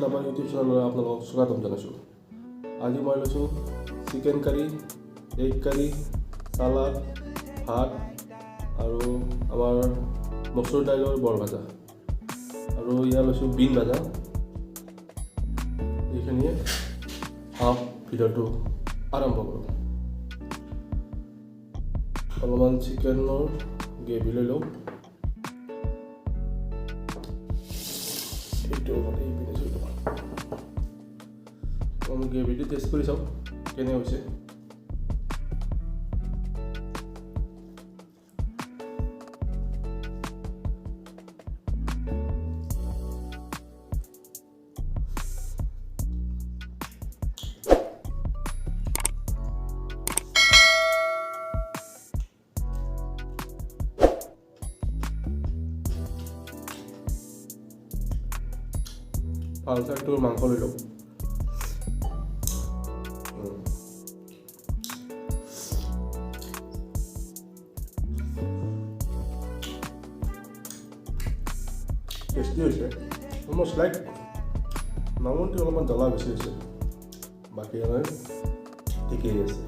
Lover YouTube চেনেললৈ আপোনালোকক স্বাগতম জনাইছোঁ। আজি মই লৈছোঁ চিকেন কাৰী, এগ কাৰী, চালাড, ভাত আৰু আমাৰ মচুৰ দাইলৰ বৰ ভাজা আৰু ইয়াৰ লৈছোঁ বিন ভাজা। এইখিনিয়ে ভিডিঅ'টো আৰম্ভ কৰোঁ। অলপমান চিকেনৰ গ্ৰেভি লৈ লওঁ। গ্ৰেভিটো টেষ্ট কৰি চাওঁ কেনে হৈছে। পালচাৰটোৰ মাংস লৈ লওঁ। টেষ্টি হৈছে। অলমষ্ট লাইক নৰ্মেলটো অলপমান জ্বলা বেছি হৈছে, বাকী আমাৰ ঠিকেই আছে।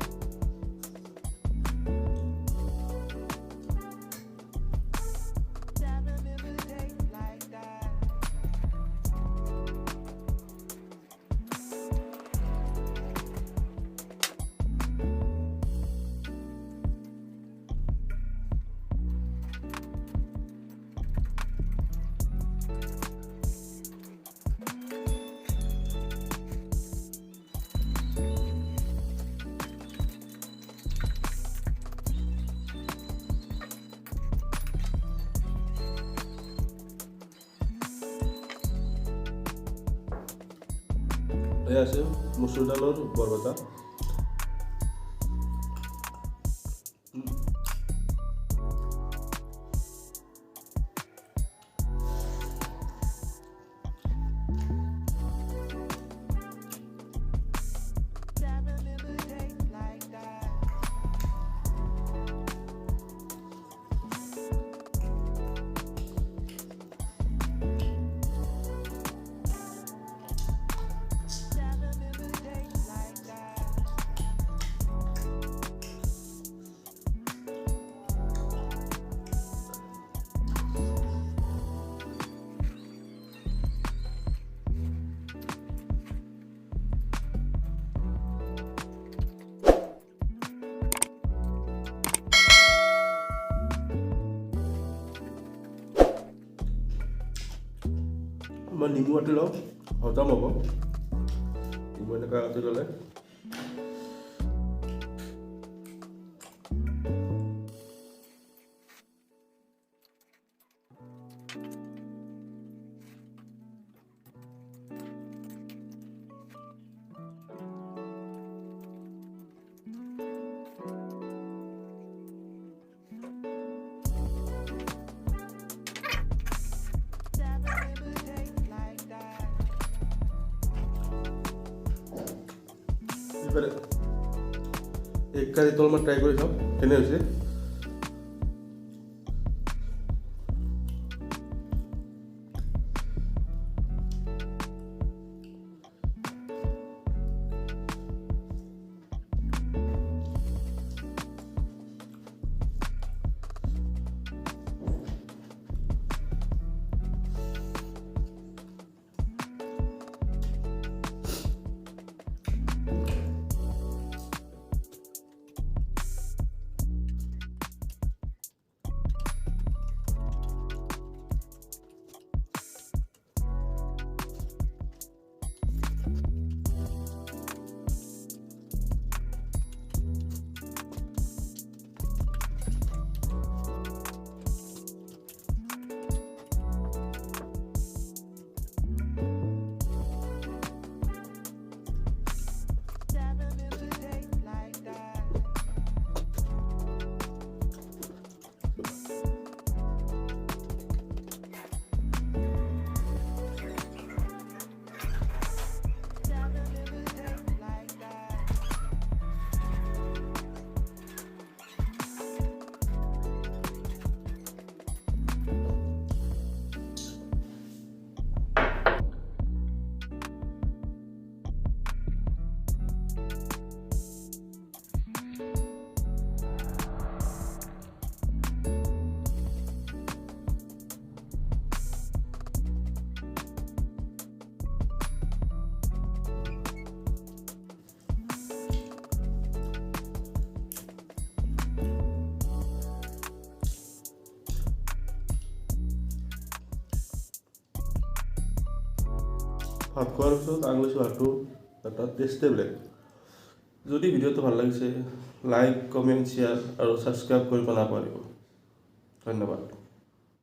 এয়া আছে মচুৰ দাইলৰ বৰ ভাজা। মই নেমু কাটি লওঁ, হজম হ'ব। নেমু এনেকৈ কাটি ল'লে এগ কাৰীটো অলপমান ট্ৰাই কৰি চাওঁ কেনে হৈছে। ভাত খোৱাৰ পিছত আঙুলিছোঁ ভাতটো এটা টেষ্টে বেলেগ। যদি ভিডিঅ'টো ভাল লাগিছে লাইক কমেণ্ট শ্বেয়াৰ আৰু ছাবস্ক্ৰাইব কৰিব নাপাহৰিব। ধন্যবাদ।